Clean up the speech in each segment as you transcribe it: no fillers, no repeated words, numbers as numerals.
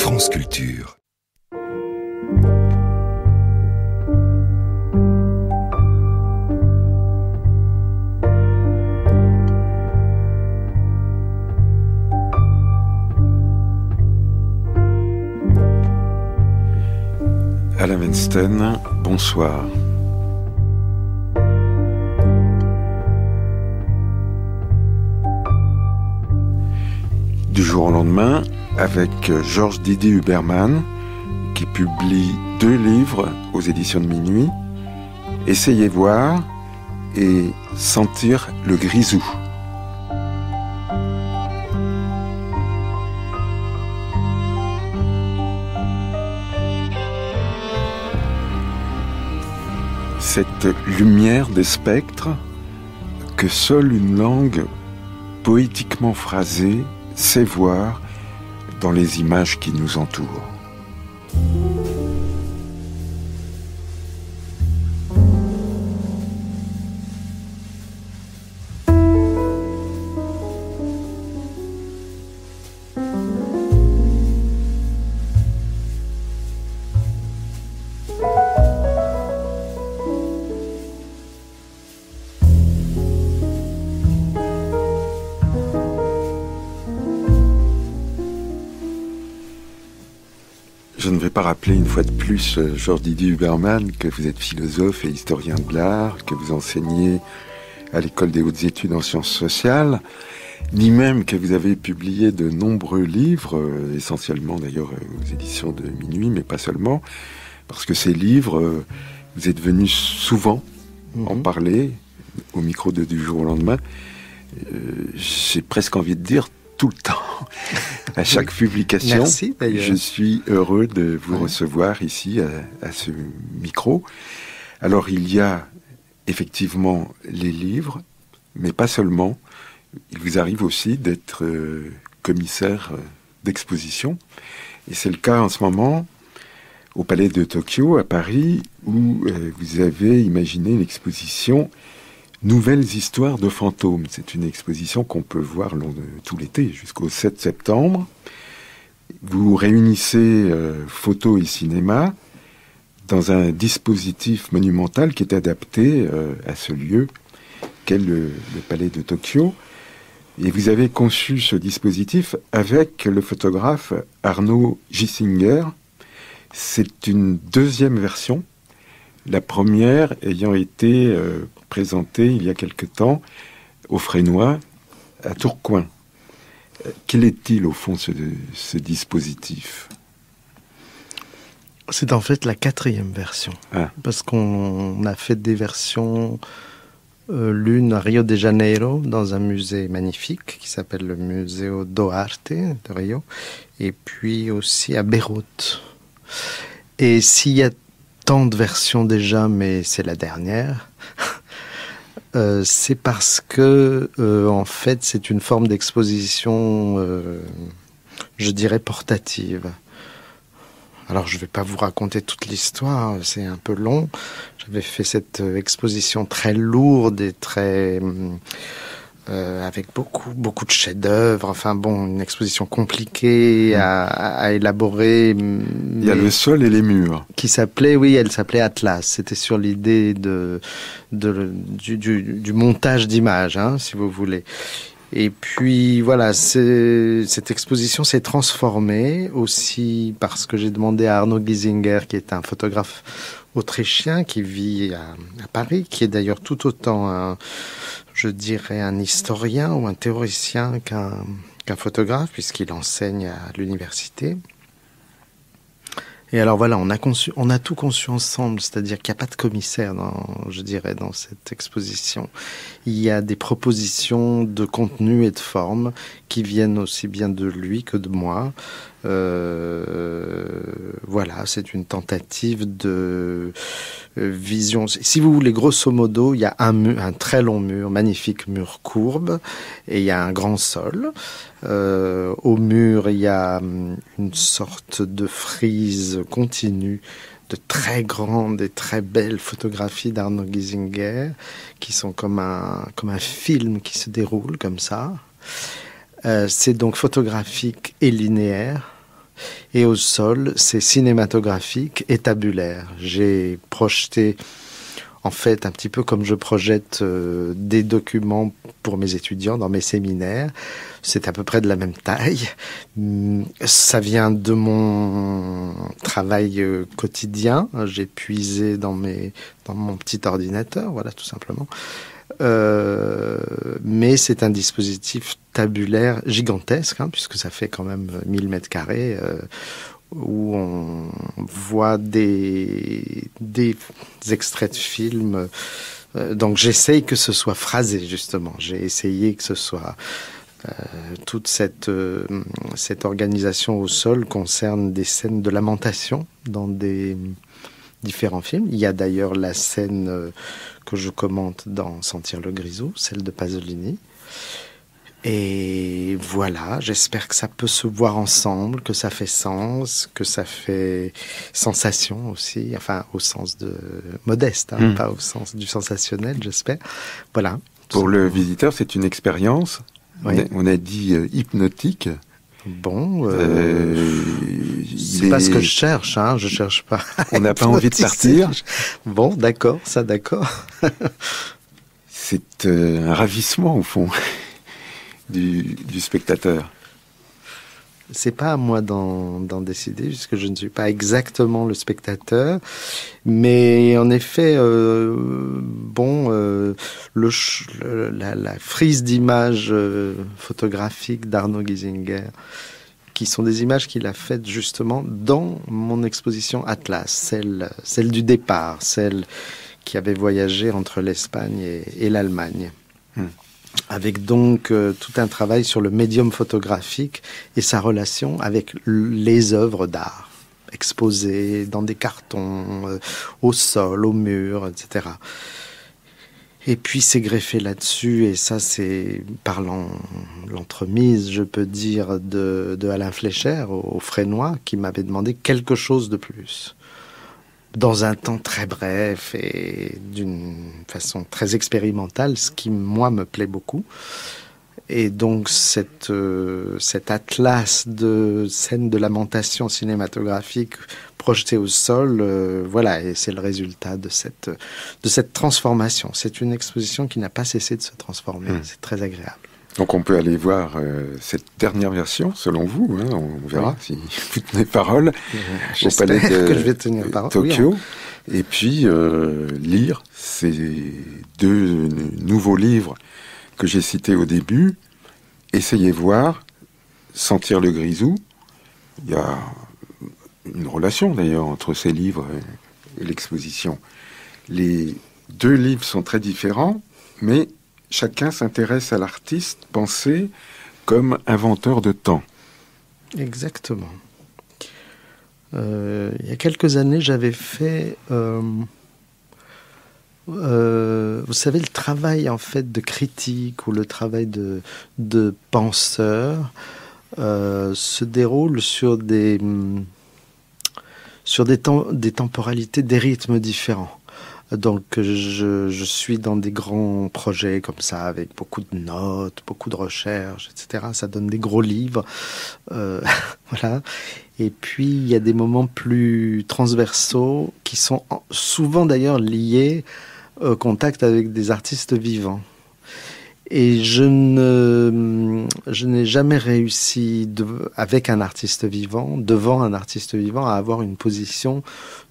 France Culture. Alain Weinstein, bonsoir. Du jour au lendemain, avec Georges Didier Huberman, qui publie 2 livres aux éditions de Minuit, Essayez voir et Sentir le grisou. Cette lumière des spectres que seule une langue poétiquement phrasée sait voir dans les images qui nous entourent. Je ne vais pas rappeler une fois de plus, Georges Didier Huberman, que vous êtes philosophe et historien de l'art, que vous enseignez à l'École des hautes études en sciences sociales, ni même que vous avez publié de nombreux livres, essentiellement d'ailleurs aux éditions de Minuit, mais pas seulement, parce que ces livres, vous êtes venu souvent en parler au micro de Du jour au lendemain. J'ai presque envie de dire tout le temps, à chaque publication. Merci, d'ailleurs. Je suis heureux de vous recevoir ici à ce micro. Alors il y a effectivement les livres, mais pas seulement. Il vous arrive aussi d'être commissaire d'exposition. Et c'est le cas en ce moment au Palais de Tokyo, à Paris, où vous avez imaginé l'exposition Nouvelles histoires de fantômes. C'est une exposition qu'on peut voir tout l'été, jusqu'au 7 septembre. Vous réunissez photos et cinéma dans un dispositif monumental qui est adapté à ce lieu qu'est le Palais de Tokyo. Et vous avez conçu ce dispositif avec le photographe Arnaud Gissinger. C'est une deuxième version, la première ayant été présentée il y a quelque temps au Frénois, à Tourcoing. Quel est-il au fond ce dispositif ? C'est en fait la 4e version. Parce qu'on a fait des versions, l'une à Rio de Janeiro, dans un musée magnifique qui s'appelle le Museo do Arte de Rio, et puis aussi à Beyrouth. Et s'il y a tant de versions déjà, mais c'est la dernière, c'est parce que, en fait, c'est une forme d'exposition, je dirais, portative. Alors, je ne vais pas vous raconter toute l'histoire, c'est un peu long. J'avais fait cette exposition très lourde et très... avec beaucoup de chefs-d'œuvre. Enfin bon, une exposition compliquée à élaborer. Il y a le sol et les murs. Elle s'appelait Atlas. C'était sur l'idée du montage d'images, si vous voulez. Et puis voilà, cette exposition s'est transformée aussi parce que j'ai demandé à Arnaud Giesinger, qui est un photographe autrichien qui vit à Paris, qui est d'ailleurs tout autant je dirais un historien ou un théoricien qu'un photographe, puisqu'il enseigne à l'université. Et alors voilà, on a tout conçu ensemble, c'est-à-dire qu'il n'y a pas de commissaire dans cette exposition. Il y a des propositions de contenu et de forme qui viennent aussi bien de lui que de moi. Voilà, c'est une tentative de vision. Si vous voulez, grosso modo, il y a un très long mur, magnifique mur courbe, et il y a un grand sol. Au mur, il y a une sorte de frise continue de très grandes et très belles photographies d'Arnaud Giesinger qui sont comme un film qui se déroule comme ça. C'est donc photographique et linéaire. Et au sol, c'est cinématographique et tabulaire. J'ai projeté, en fait, un petit peu comme je projette des documents pour mes étudiants dans mes séminaires. C'est à peu près de la même taille. Ça vient de mon travail quotidien. J'ai puisé dans mon petit ordinateur, voilà, tout simplement. Mais c'est un dispositif tabulaire gigantesque, hein, puisque ça fait quand même 1000 mètres carrés, où on voit des extraits de films. Donc j'essaye que ce soit phrasé, justement. J'ai essayé que ce soit... toute cette organisation au sol concerne des scènes de lamentation dans des différents films. Il y a d'ailleurs la scène que je commente dans Sentir le grisou, celle de Pasolini. Et voilà, j'espère que ça peut se voir ensemble, que ça fait sens, que ça fait sensation aussi, enfin au sens de modeste, hein, pas au sens du sensationnel, j'espère. Voilà. Pour le visiteur, c'est une expérience, oui. On a dit hypnotique. Bon, c'est pas ce que je cherche, hein, je cherche pas. On n'a pas envie de partir. Bon, d'accord, ça d'accord. C'est un ravissement au fond du spectateur. C'est pas à moi d'en décider, puisque je ne suis pas exactement le spectateur. Mais en effet, la frise d'images photographiques d'Arnaud Giesinger, qui sont des images qu'il a faites justement dans mon exposition Atlas, celle du départ, celle qui avait voyagé entre l'Espagne et l'Allemagne. Avec donc tout un travail sur le médium photographique et sa relation avec les œuvres d'art, exposées dans des cartons, au sol, au mur, etc. Et puis c'est greffé là-dessus, et ça c'est par l'entremise, je peux dire, de Alain Fleischer au Frénois, qui m'avait demandé quelque chose de plus. Dans un temps très bref et d'une façon très expérimentale, ce qui, moi, me plaît beaucoup. Et donc, cet atlas de scènes de lamentation cinématographique projetées au sol, voilà, et c'est le résultat de cette transformation. C'est une exposition qui n'a pas cessé de se transformer. C'est très agréable. Donc on peut aller voir cette dernière version, selon vous, hein, on verra si vous tenez parole au Palais de que je vais tenir parole. Tokyo, et puis lire ces 2 nouveaux livres que j'ai cités au début. Essayez voir, Sentir le grisou. Il y a une relation d'ailleurs entre ces livres et l'exposition. Les 2 livres sont très différents, mais chacun s'intéresse à l'artiste pensé comme inventeur de temps. Exactement. Il y a quelques années, j'avais fait, vous savez, le travail en fait de critique ou le travail de penseur se déroule sur des temporalités, des rythmes différents. Donc je suis dans des grands projets comme ça, avec beaucoup de notes, beaucoup de recherches, etc. Ça donne des gros livres. Voilà. Et puis il y a des moments plus transversaux qui sont souvent d'ailleurs liés au contact avec des artistes vivants. Et je n'ai jamais réussi, avec un artiste vivant, devant un artiste vivant, à avoir une position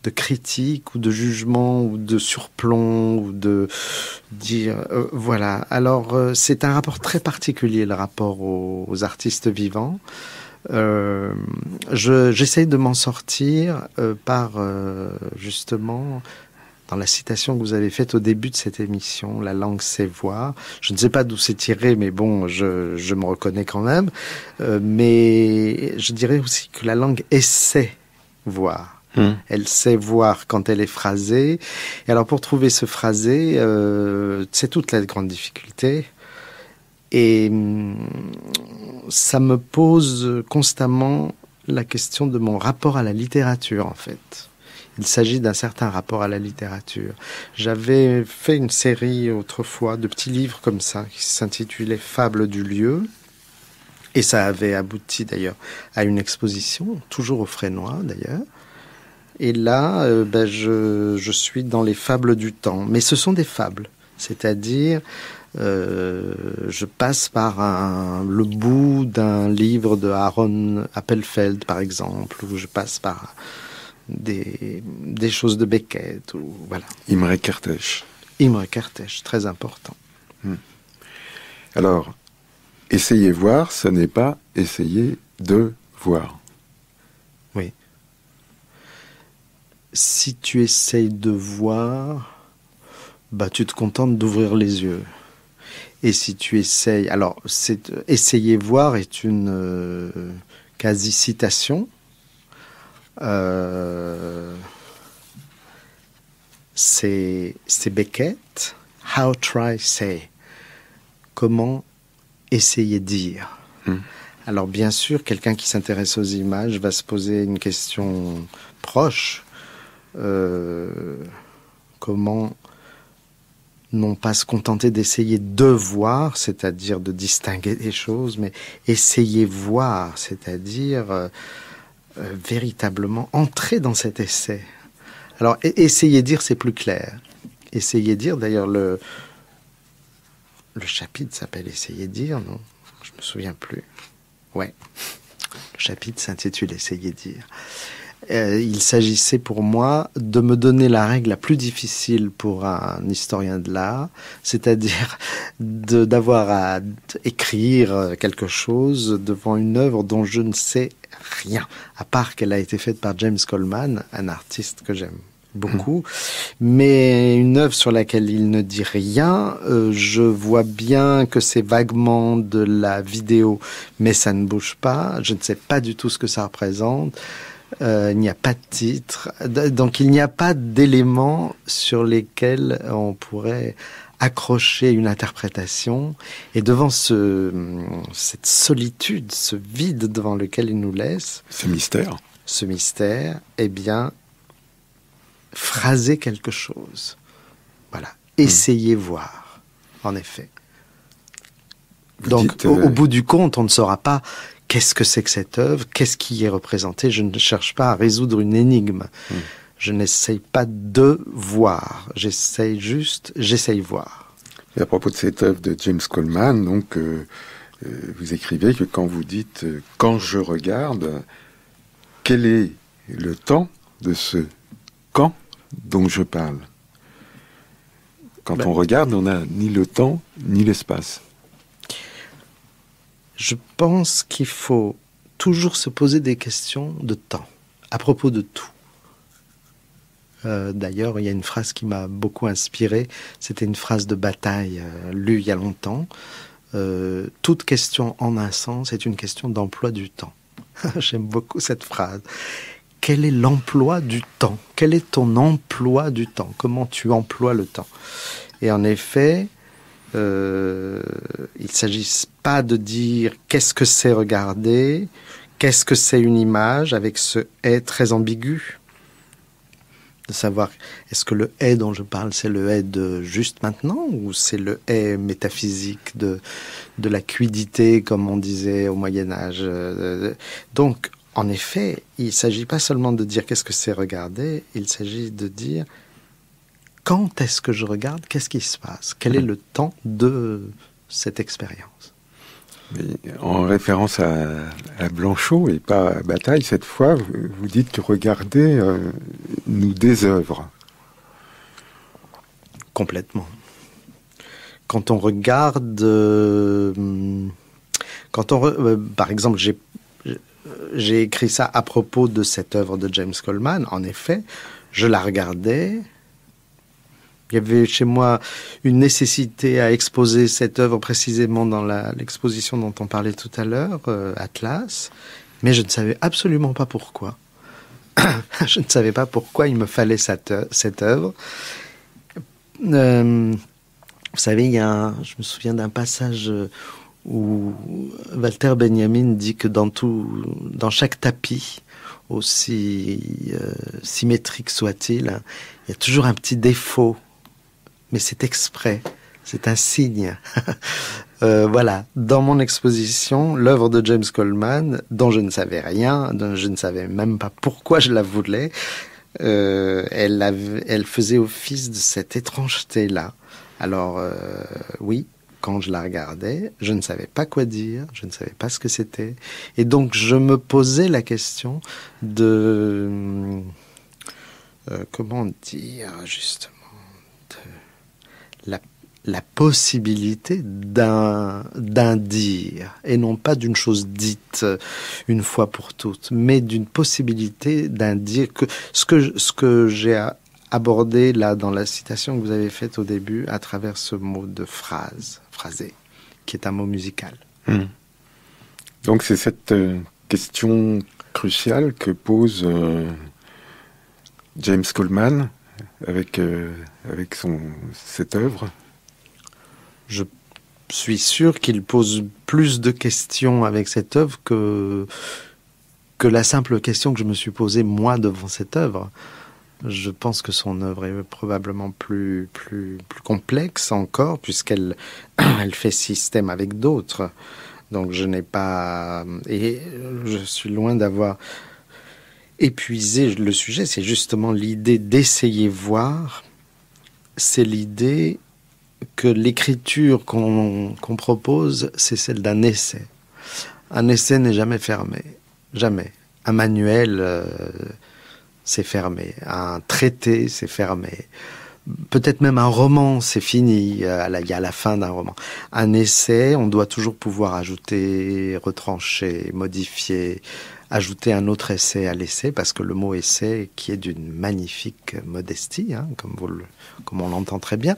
de critique ou de jugement ou de surplomb ou de dire... voilà. Alors, c'est un rapport très particulier, le rapport aux artistes vivants. J'essaye de m'en sortir par, justement... dans la citation que vous avez faite au début de cette émission, la langue sait voir. Je ne sais pas d'où c'est tiré, mais bon, je me reconnais quand même. Mais je dirais aussi que la langue essaie voir. Elle sait voir quand elle est phrasée. Et alors, pour trouver ce phrasé, c'est toute la grande difficulté. Et ça me pose constamment la question de mon rapport à la littérature, en fait. Il s'agit d'un certain rapport à la littérature. J'avais fait une série autrefois de petits livres comme ça, qui s'intitulait Fables du lieu. Et ça avait abouti d'ailleurs à une exposition, toujours au Frénois d'ailleurs. Et là, je suis dans les fables du temps. Mais ce sont des fables, c'est-à-dire je passe par le bout d'un livre de Aaron Appelfeld, par exemple, ou je passe par des choses de Beckett, ou voilà. Imre Kertész. Imre Kertész, très important. Alors, essayer voir, ce n'est pas essayer de voir. Oui. Si tu essayes de voir, tu te contentes d'ouvrir les yeux. Et si tu essayes... Alors, essayer voir est une quasi-citation. C'est Beckett. How try say. Comment essayer dire. Alors, bien sûr, quelqu'un qui s'intéresse aux images va se poser une question proche. Comment non pas se contenter d'essayer de voir, c'est-à-dire de distinguer des choses, mais essayer voir, c'est-à-dire véritablement entrer dans cet essai. Alors, essayer dire, c'est plus clair. Essayer dire, d'ailleurs, le chapitre s'appelle Essayer dire, non? Je me souviens plus. Ouais. Le chapitre s'intitule Essayer dire. Il s'agissait pour moi de me donner la règle la plus difficile pour un historien de l'art, c'est-à-dire d'avoir à écrire quelque chose devant une œuvre dont je ne sais rien, à part qu'elle a été faite par James Coleman, un artiste que j'aime beaucoup, mais une œuvre sur laquelle il ne dit rien. Je vois bien que c'est vaguement de la vidéo, mais ça ne bouge pas. Je ne sais pas du tout ce que ça représente. Il n'y a pas de titre, donc il n'y a pas d'éléments sur lesquels on pourrait accrocher une interprétation. Et devant cette solitude, ce vide devant lequel il nous laisse, ce mystère, eh bien, phraser quelque chose. Voilà, essayez voir, en effet. Donc, au bout du compte, on ne saura pas qu'est-ce que c'est que cette œuvre, qu'est-ce qui y est représenté. Je ne cherche pas à résoudre une énigme. Je n'essaye pas de voir. J'essaye voir. Et à propos de cette œuvre de James Coleman, donc, vous écrivez que quand vous dites « quand je regarde », quel est le temps de ce « quand » dont je parle? Quand on regarde, on n'a ni le temps, ni l'espace. Je pense qu'il faut toujours se poser des questions de temps, à propos de tout. D'ailleurs, il y a une phrase qui m'a beaucoup inspiré. C'était une phrase de Bataille lue il y a longtemps. Toute question en un sens est une question d'emploi du temps. J'aime beaucoup cette phrase. Quel est l'emploi du temps? Quel est ton emploi du temps? Comment tu emploies le temps? Et en effet, il ne s'agit pas de dire qu'est-ce que c'est regarder, qu'est-ce que c'est une image, avec ce « est » très ambigu. De savoir, est-ce que le « est » dont je parle, c'est le « est » de juste maintenant, ou c'est le « est » métaphysique de la quiddité, comme on disait au Moyen-Âge. Donc, en effet, il ne s'agit pas seulement de dire qu'est-ce que c'est regarder, il s'agit de dire quand est-ce que je regarde, qu'est-ce qui se passe, quel est le temps de cette expérience. Mais en référence à Blanchot et pas à Bataille, cette fois, vous dites que regarder nous désœuvre. Complètement. Quand on regarde, par exemple, j'ai écrit ça à propos de cette œuvre de James Coleman. En effet, je la regardais. Il y avait chez moi une nécessité à exposer cette œuvre précisément dans l'exposition dont on parlait tout à l'heure, Atlas, mais je ne savais absolument pas pourquoi. Je ne savais pas pourquoi il me fallait cette œuvre. Vous savez, je me souviens d'un passage où Walter Benjamin dit que dans chaque tapis, aussi symétrique soit-il, il y a toujours un petit défaut. Mais c'est exprès. C'est un signe. Voilà, dans mon exposition, l'œuvre de James Coleman, dont je ne savais rien, dont je ne savais même pas pourquoi je la voulais, elle faisait office de cette étrangeté-là. Alors, oui, quand je la regardais, je ne savais pas quoi dire, je ne savais pas ce que c'était. Et donc, je me posais la question de... comment dire, justement, de la possibilité d'un dire, et non pas d'une chose dite une fois pour toutes, mais d'une possibilité d'un dire. Que ce que j'ai abordé là dans la citation que vous avez faite au début à travers ce mot de phrasé, qui est un mot musical. Donc c'est cette question cruciale que pose James Coleman avec cette œuvre. Je suis sûr qu'il pose plus de questions avec cette œuvre que la simple question que je me suis posée moi devant cette œuvre. Je pense que son œuvre est probablement plus complexe encore, puisqu'elle fait système avec d'autres. Donc je n'ai pas... Et je suis loin d'avoir épuisé le sujet. C'est justement l'idée d'essayer voir. C'est l'idée que l'écriture qu'on propose, c'est celle d'un essai. Un essai n'est jamais fermé. Jamais. Un manuel, c'est fermé. Un traité, c'est fermé. Peut-être même un roman, c'est fini. Il y a la fin d'un roman. Un essai, on doit toujours pouvoir ajouter, retrancher, modifier, ajouter un autre essai à l'essai, parce que le mot essai, qui est d'une magnifique modestie, hein, comme on l'entend très bien,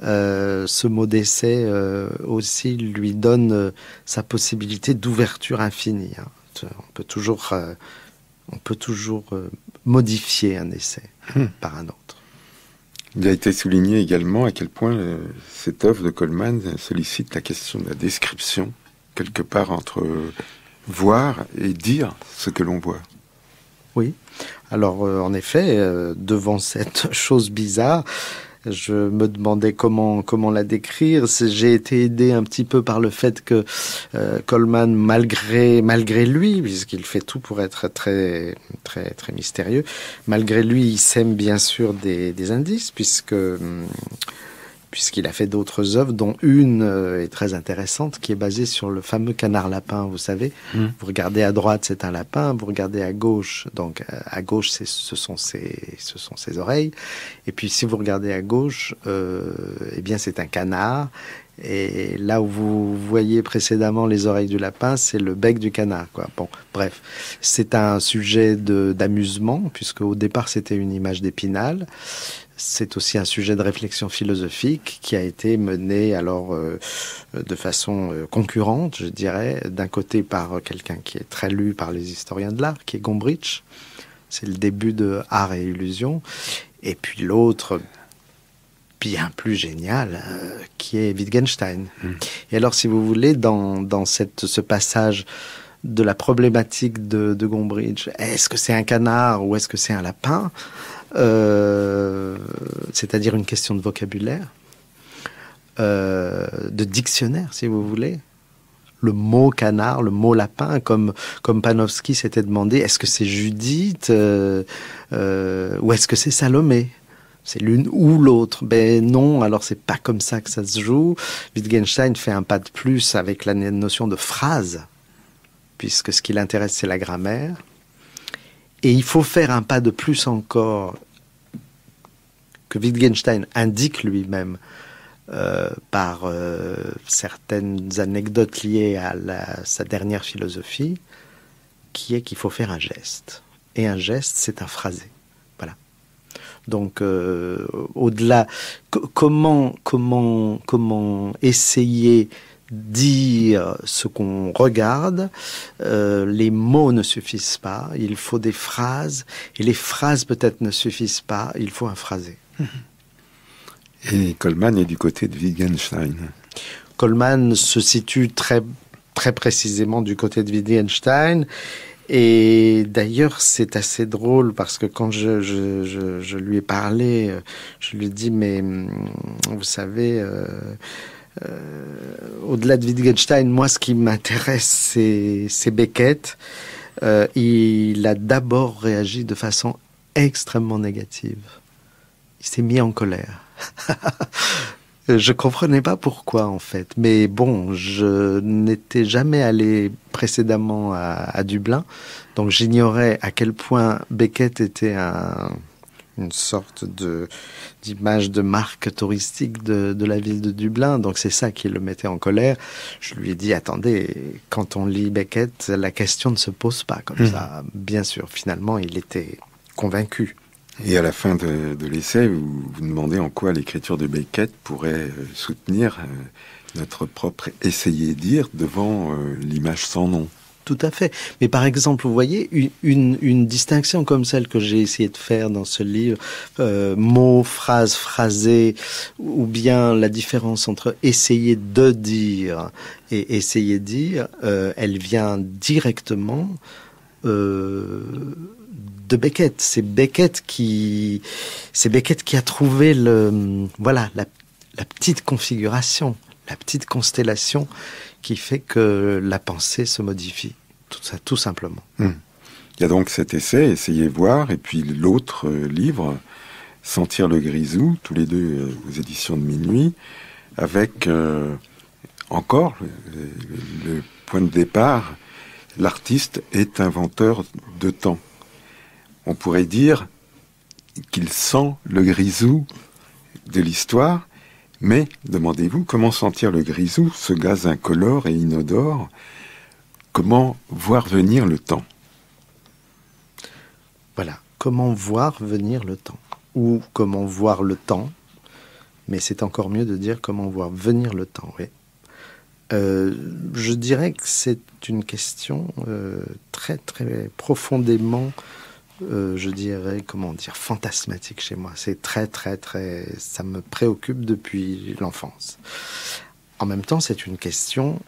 ce mot d'essai aussi lui donne sa possibilité d'ouverture infinie. Hein. On peut toujours modifier un essai par un autre. Il a été souligné également à quel point cette œuvre de Coleman sollicite la question de la description, quelque part entre voir et dire ce que l'on voit. Oui. Alors, en effet, devant cette chose bizarre, je me demandais comment la décrire. J'ai été aidé un petit peu par le fait que Coleman, malgré lui, puisqu'il fait tout pour être très, très, très mystérieux, malgré lui, il sème bien sûr des indices, puisqu'il a fait d'autres œuvres, dont une est très intéressante, qui est basée sur le fameux canard lapin, vous savez. Vous regardez à droite, c'est un lapin, vous regardez à gauche, donc à gauche, ce sont ses oreilles, et puis si vous regardez à gauche, eh bien c'est un canard, et là où vous voyez précédemment les oreilles du lapin, c'est le bec du canard, quoi. Bon, bref, c'est un sujet d'amusement, puisque au départ c'était une image d'Épinal. C'est aussi un sujet de réflexion philosophique qui a été mené alors de façon concurrente, je dirais, d'un côté par quelqu'un qui est très lu par les historiens de l'art, qui est Gombrich. C'est le début de Art et Illusion. Et puis l'autre, bien plus génial, qui est Wittgenstein. Et alors, si vous voulez, dans ce passage de la problématique de Gombrich, est-ce que c'est un canard ou est-ce que c'est un lapin ? C'est-à-dire une question de vocabulaire, de dictionnaire, si vous voulez. Le mot canard, le mot lapin, comme Panofsky s'était demandé, est-ce que c'est Judith ou est-ce que c'est Salomé ? C'est l'une ou l'autre. Ben non, alors c'est pas comme ça que ça se joue. Wittgenstein fait un pas de plus avec la notion de phrase, puisque ce qui l'intéresse, c'est la grammaire. Et il faut faire un pas de plus encore, que Wittgenstein indique lui-même par certaines anecdotes liées à sa dernière philosophie, qui est qu'il faut faire un geste. Et un geste, c'est un phrasé. Voilà. Donc, au-delà, comment essayer dire ce qu'on regarde, les mots ne suffisent pas, il faut des phrases, et les phrases peut-être ne suffisent pas, il faut un phrasé. Et Coleman est du côté de Wittgenstein. Coleman se situe très, très précisément du côté de Wittgenstein, Et d'ailleurs, c'est assez drôle parce que quand je lui ai parlé, je lui ai dit, mais vous savez, au-delà de Wittgenstein, moi, ce qui m'intéresse, c'est Beckett. Il a d'abord réagi de façon extrêmement négative. Il s'est mis en colère. Je comprenais pas pourquoi, en fait. Mais bon, je n'étais jamais allé précédemment à Dublin, donc j'ignorais à quel point Beckett était une sorte d'image de marque touristique de la ville de Dublin. Donc c'est ça qui le mettait en colère. Je lui ai dit, attendez, quand on lit Beckett, la question ne se pose pas comme ça. Bien sûr, finalement, il était convaincu. Et à la fin de l'essai, vous demandez en quoi l'écriture de Beckett pourrait soutenir notre propre essayer-dire devant l'image sans nom. Tout à fait. Mais par exemple, vous voyez, une distinction comme celle que j'ai essayé de faire dans ce livre, mots, phrases, phrasés, ou bien la différence entre essayer de dire et essayer de dire, elle vient directement de Beckett. C'est Beckett qui a trouvé la petite configuration, la petite constellation qui fait que la pensée se modifie. Tout ça, tout simplement. Il y a donc cet essai, Essayez voir, et puis l'autre livre, Sentir le grisou, tous les deux aux éditions de Minuit, avec encore le point de départ, l'artiste est inventeur de temps. On pourrait dire qu'il sent le grisou de l'histoire, mais, demandez-vous, comment sentir le grisou, ce gaz incolore et inodore? Comment voir venir le temps? Voilà, comment voir venir le temps? Ou comment voir le temps, mais c'est encore mieux de dire comment voir venir le temps, oui. Je dirais que c'est une question très, très profondément, je dirais, fantasmatique chez moi. C'est très, très, très... Ça me préoccupe depuis l'enfance. En même temps, c'est une question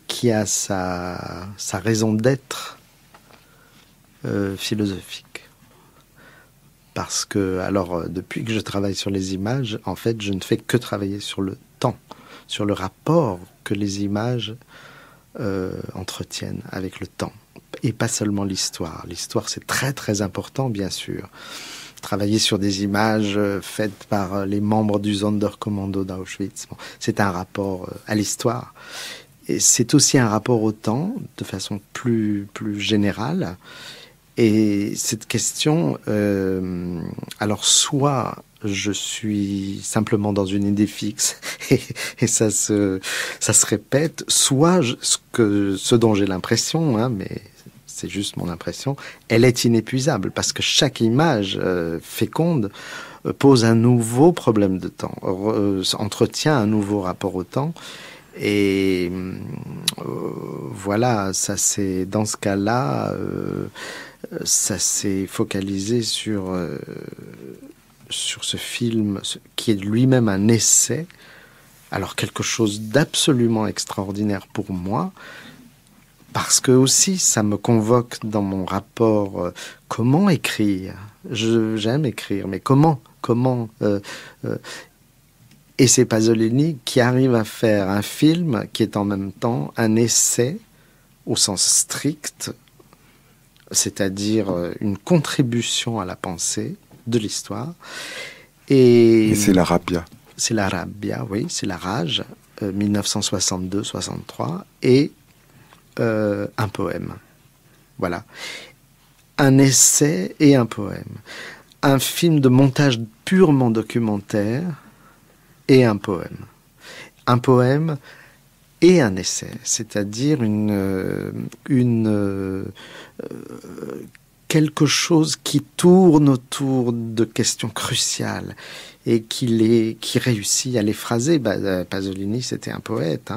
qui a sa raison d'être philosophique. Parce que, alors, depuis que je travaille sur les images, en fait, je ne fais que travailler sur le temps, sur le rapport que les images entretiennent avec le temps. Et pas seulement l'histoire. L'histoire, c'est très, très important, bien sûr. Travailler sur des images faites par les membres du Sonderkommando d'Auschwitz, bon, c'est un rapport à l'histoire. Et c'est aussi un rapport au temps, de façon plus générale. Et cette question, alors soit je suis simplement dans une idée fixe et ça se répète, soit ce dont j'ai l'impression, mais c'est juste mon impression, elle est inépuisable parce que chaque image féconde pose un nouveau problème de temps, entretient un nouveau rapport au temps. Et voilà, ça c'est dans ce cas-là, ça s'est focalisé sur ce film qui est lui-même un essai. Alors quelque chose d'absolument extraordinaire pour moi, parce que aussi ça me convoque dans mon rapport. Comment écrire? J'aime écrire, mais comment et c'est Pasolini qui arrive à faire un film qui est en même temps un essai au sens strict, c'est-à-dire une contribution à la pensée de l'histoire. Et c'est la rabbia. C'est la rabbia, oui, c'est la rage, 1962-63, et un poème. Voilà. Un essai et un poème. Un film de montage purement documentaire et un poème. Un poème et un essai, c'est-à-dire quelque chose qui tourne autour de questions cruciales et qui réussit à les phraser. Pasolini, c'était un poète.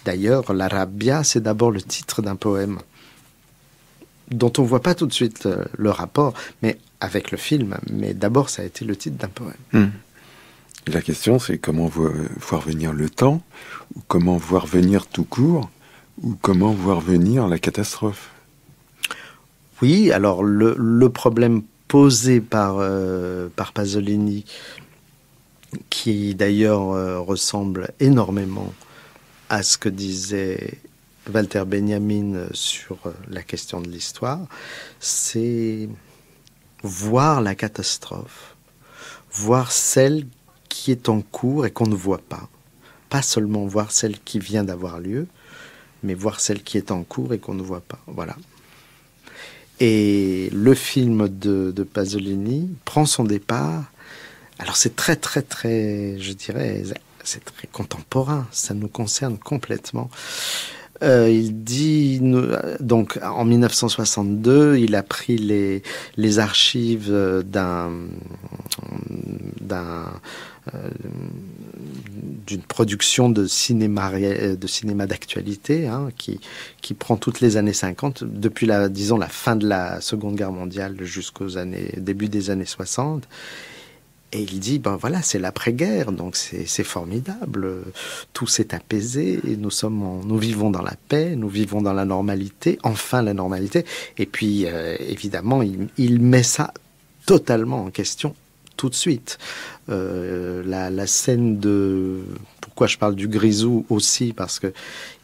D'ailleurs, la rabbia, c'est d'abord le titre d'un poème dont on voit pas tout de suite le rapport, mais avec le film. Mais d'abord, ça a été le titre d'un poème. La question, c'est comment voir venir le temps, ou comment voir venir tout court, ou comment voir venir la catastrophe. Oui, alors le problème posé par Pasolini, qui d'ailleurs ressemble énormément à ce que disait Walter Benjamin sur la question de l'histoire, c'est voir la catastrophe, voir celle qui est en cours et qu'on ne voit pas. Pas seulement voir celle qui vient d'avoir lieu, mais voir celle qui est en cours et qu'on ne voit pas. Voilà. Et le film de Pasolini prend son départ. Alors c'est très, très, très, je dirais, c'est très contemporain. Ça nous concerne complètement. Il dit, donc en 1962, il a pris les archives d'une production de cinéma d'actualité, hein, qui prend toutes les années 50, depuis la fin de la Seconde Guerre mondiale jusqu'aux début des années 60. Et il dit, ben voilà, c'est l'après-guerre, donc c'est formidable, tout s'est apaisé, et nous vivons dans la paix, nous vivons dans la normalité, enfin la normalité. Et puis, évidemment, il met ça totalement en question tout de suite. La scène de... Pourquoi je parle du Grisou aussi? Parce que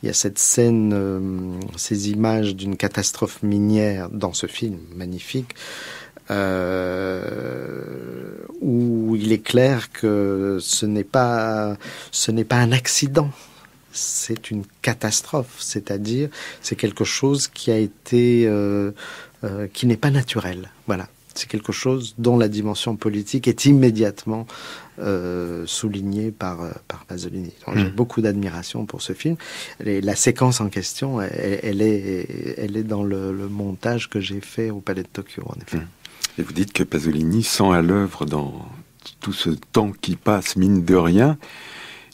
il y a cette scène, ces images d'une catastrophe minière dans ce film magnifique, où il est clair que ce n'est pas un accident, c'est une catastrophe, c'est-à-dire c'est quelque chose qui a été qui n'est pas naturel. Voilà, c'est quelque chose dont la dimension politique est immédiatement soulignée par Pasolini. Donc, j'ai beaucoup d'admiration pour ce film. La séquence en question, elle est dans le montage que j'ai fait au Palais de Tokyo, en effet. Et vous dites que Pasolini sent à l'œuvre dans tout ce temps qui passe, mine de rien,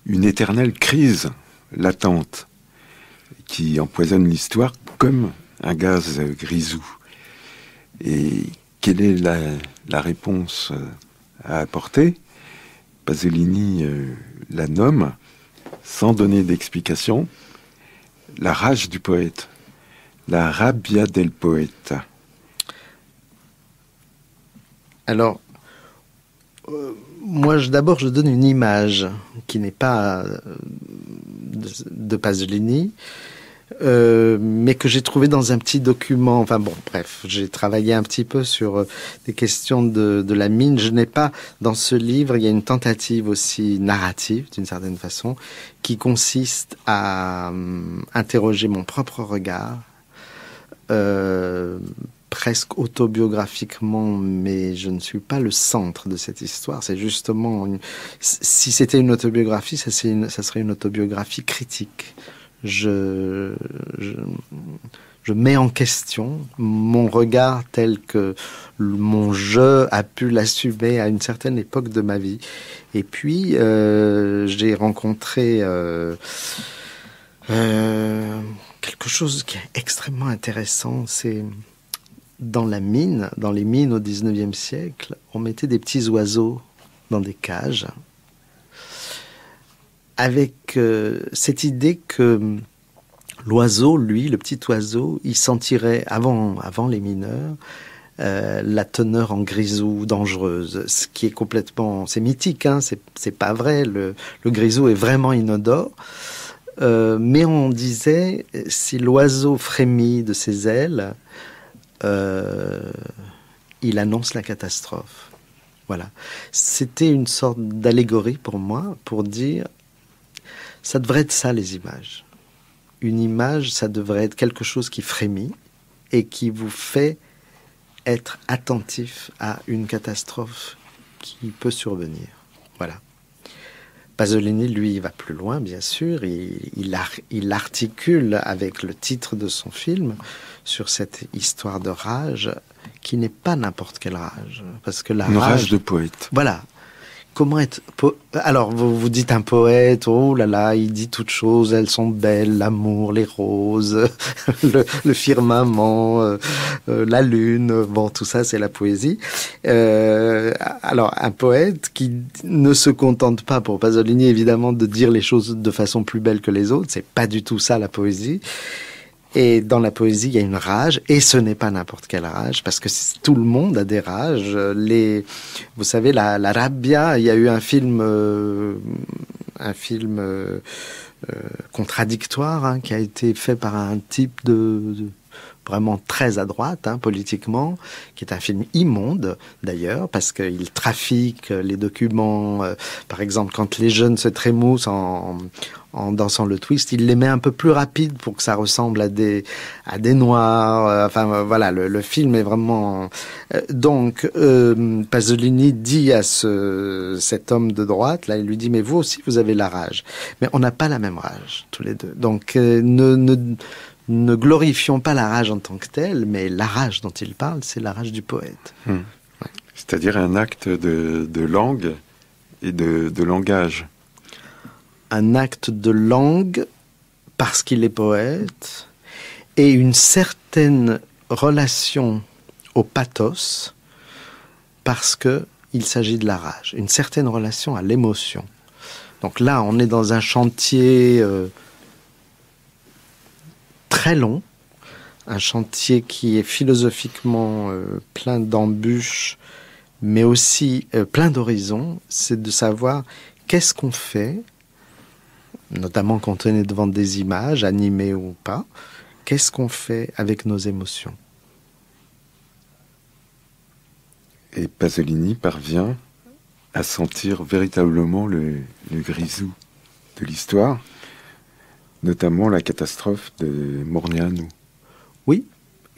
une éternelle crise latente qui empoisonne l'histoire comme un gaz grisou. Et quelle est la réponse à apporter? Pasolini la nomme, sans donner d'explication, la rage du poète, la rabbia del poeta. Alors, moi, d'abord, je donne une image qui n'est pas de Pasolini, mais que j'ai trouvée dans un petit document. Enfin bon, bref, j'ai travaillé un petit peu sur des questions de la mine. Je n'ai pas, dans ce livre, il y a une tentative aussi narrative, d'une certaine façon, qui consiste à interroger mon propre regard, presque autobiographiquement, mais je ne suis pas le centre de cette histoire. C'est justement... Si c'était une autobiographie, ça serait une autobiographie critique. Je mets en question mon regard tel que mon je a pu l'assumer à une certaine époque de ma vie. Et puis, j'ai rencontré... quelque chose qui est extrêmement intéressant, c'est... Dans les mines au 19e siècle, on mettait des petits oiseaux dans des cages avec cette idée que l'oiseau, lui, le petit oiseau, il sentirait, avant les mineurs, la teneur en grisou dangereuse, ce qui est complètement... C'est mythique, hein, c'est pas vrai, le grisou est vraiment inodore. Mais on disait, si l'oiseau frémit de ses ailes... il annonce la catastrophe. Voilà. C'était une sorte d'allégorie pour moi, pour dire, ça devrait être ça les images. Une image, ça devrait être quelque chose qui frémit et qui vous fait être attentif à une catastrophe qui peut survenir. Voilà. Pasolini, lui, il va plus loin, bien sûr. Il articule avec le titre de son film sur cette histoire de rage qui n'est pas n'importe quelle rage. Parce que une rage de poète. Voilà. Comment être... Alors, vous dites un poète, oh là là, il dit toutes choses, elles sont belles, l'amour, les roses, le firmament, la lune, bon, tout ça, c'est la poésie. Alors, un poète qui ne se contente pas, pour Pasolini, évidemment, de dire les choses de façon plus belle que les autres, c'est pas du tout ça, la poésie. Et dans la poésie, il y a une rage, et ce n'est pas n'importe quelle rage, parce que tout le monde a des rages. Vous savez, la rabbia, il y a eu un film contradictoire qui a été fait par un type vraiment très à droite, politiquement, qui est un film immonde, d'ailleurs, parce qu'il trafique les documents. Par exemple, quand les jeunes se trémoussent en dansant le twist, il les met un peu plus rapide pour que ça ressemble à des noirs. Voilà, le film est vraiment... Donc, Pasolini dit à cet homme de droite, là, il lui dit, mais vous aussi, vous avez la rage. Mais on n'a pas la même rage, tous les deux. Donc, ne glorifions pas la rage en tant que telle, mais la rage dont il parle, c'est la rage du poète. Ouais. C'est-à-dire un acte de langue et de langage. Un acte de langue, parce qu'il est poète, et une certaine relation au pathos, parce qu'il s'agit de la rage. Une certaine relation à l'émotion. Donc là, on est dans un chantier... très long, un chantier qui est philosophiquement plein d'embûches, mais aussi plein d'horizons. C'est de savoir qu'est-ce qu'on fait, notamment quand on est devant des images, animées ou pas, qu'est-ce qu'on fait avec nos émotions. Et Pasolini parvient à sentir véritablement le grisou de l'histoire, notamment la catastrophe de Morniano. Oui,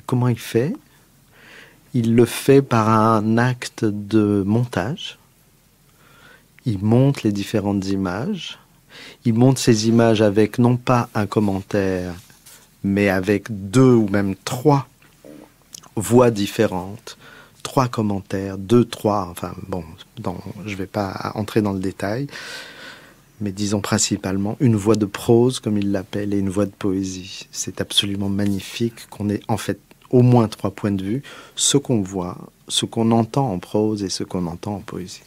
comment il fait ? Il le fait par un acte de montage. Il monte les différentes images. Il monte ces images avec non pas un commentaire, mais avec 2 ou même 3 voix différentes, 3 commentaires, 2, 3, enfin bon, je ne vais pas entrer dans le détail, mais disons principalement une voix de prose, comme il l'appelle, et une voix de poésie. C'est absolument magnifique qu'on ait en fait au moins 3 points de vue, ce qu'on voit, ce qu'on entend en prose et ce qu'on entend en poésie.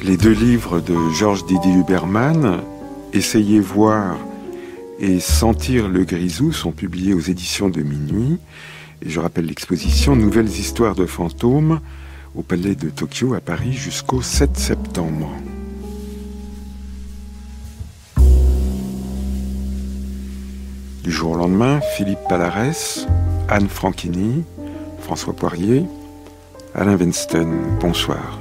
Les 2 livres de Georges Didier Huberman, Essayez voir et Sentir le grisou, sont publiés aux éditions de Minuit. Et je rappelle l'exposition Nouvelles histoires de fantômes au Palais de Tokyo à Paris jusqu'au 7 septembre. Du jour au lendemain, Philippe Palarès, Anne Franchini, François Poirier, Alain Weinstein. Bonsoir.